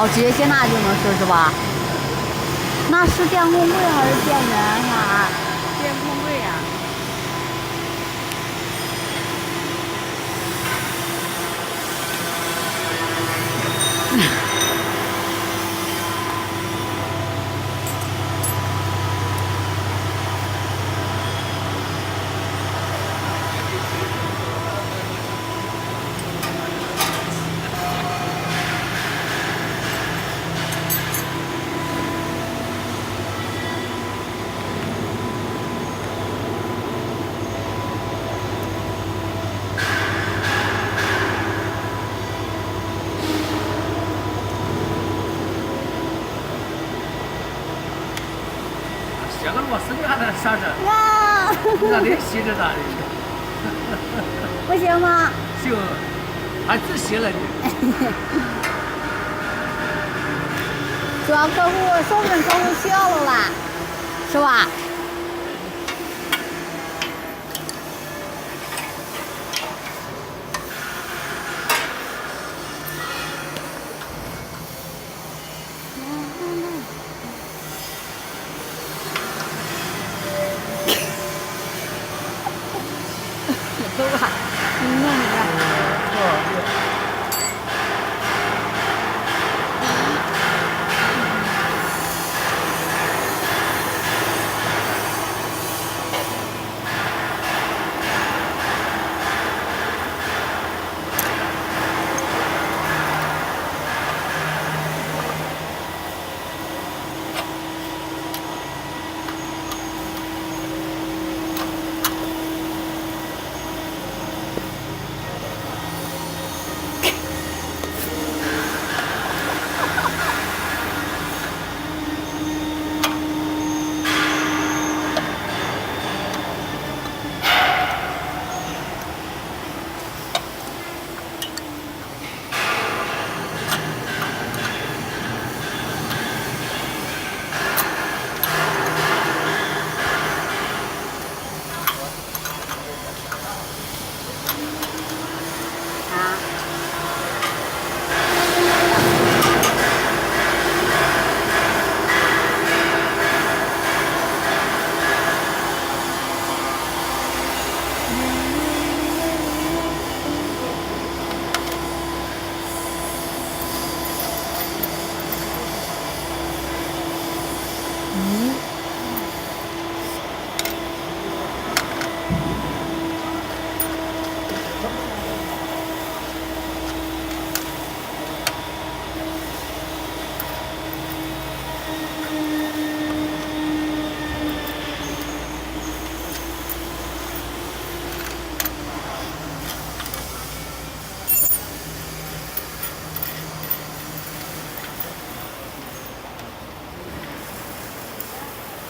哦，直接接纳就能是是吧？那是电工柜还是电源啥？电控柜呀、写个螺丝还能啥着？哇，那得吸着呢。不行吗？行，还只吸了你。主要客户说不定客户需要了吧，是吧？走吧，你弄你的。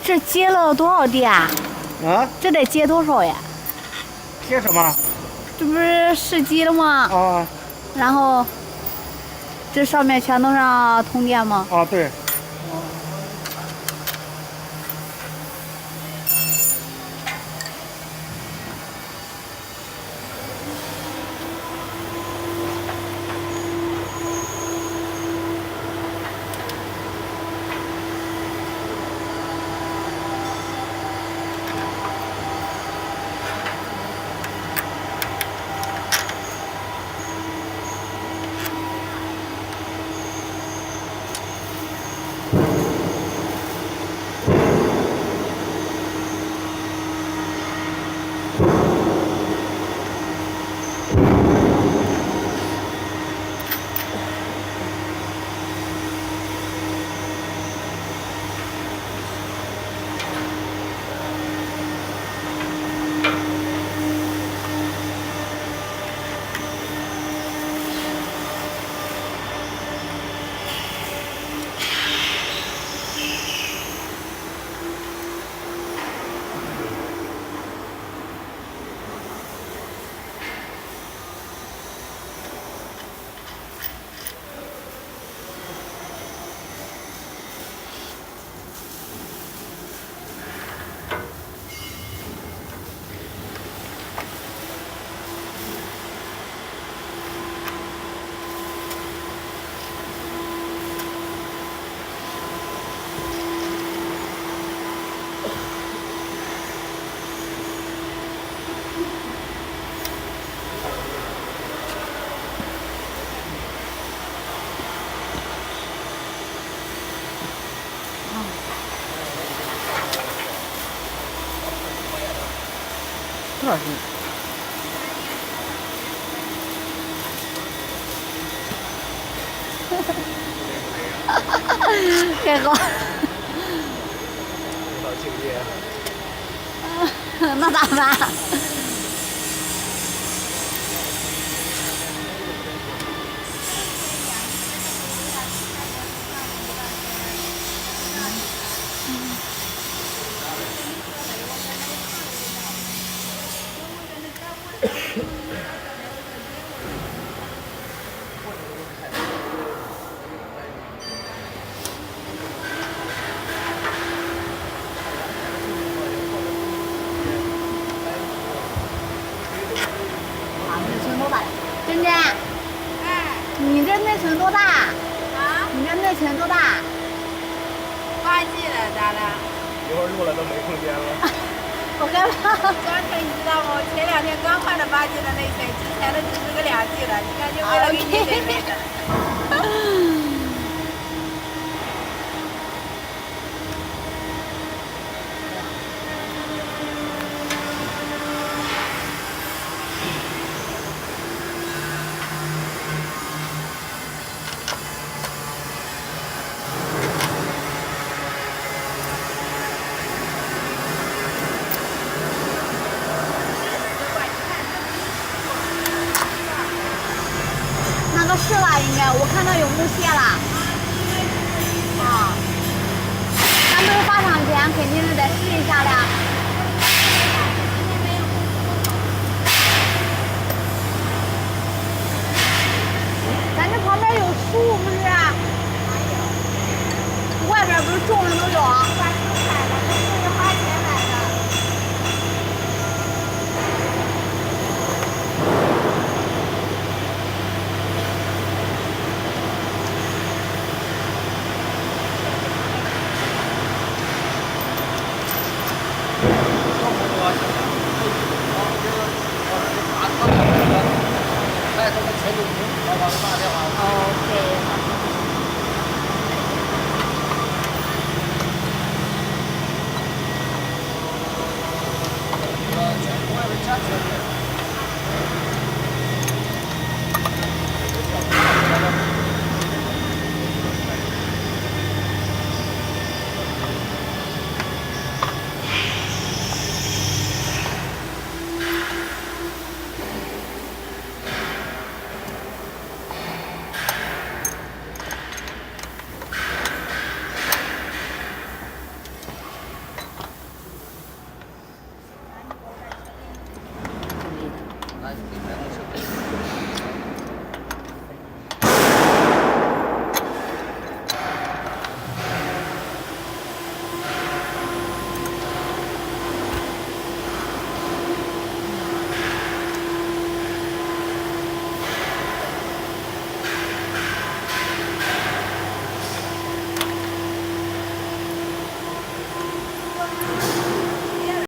这接了多少电？啊？这得接多少呀？接什么？这不是试机了吗？啊然后这上面全都让通电吗？啊，对。多少斤？这个，好敬业。那咋办？啊，内存多大？珍珍，哎，你这内存多大？啊，你这内存多大？ 8G 了，咋了？一会儿录了都没空间了。我害怕。张晨，你知道吗？我前2天刚换了8G 的内存，之前的只是个2G 的，你看就为了给你准备的。那个是了，应该我看到有木屑了。啊，咱不是发厂前肯定是得试一下的。咱这旁边有树不是？外边不是种的都有。把树砍了，这是花钱买的。OK。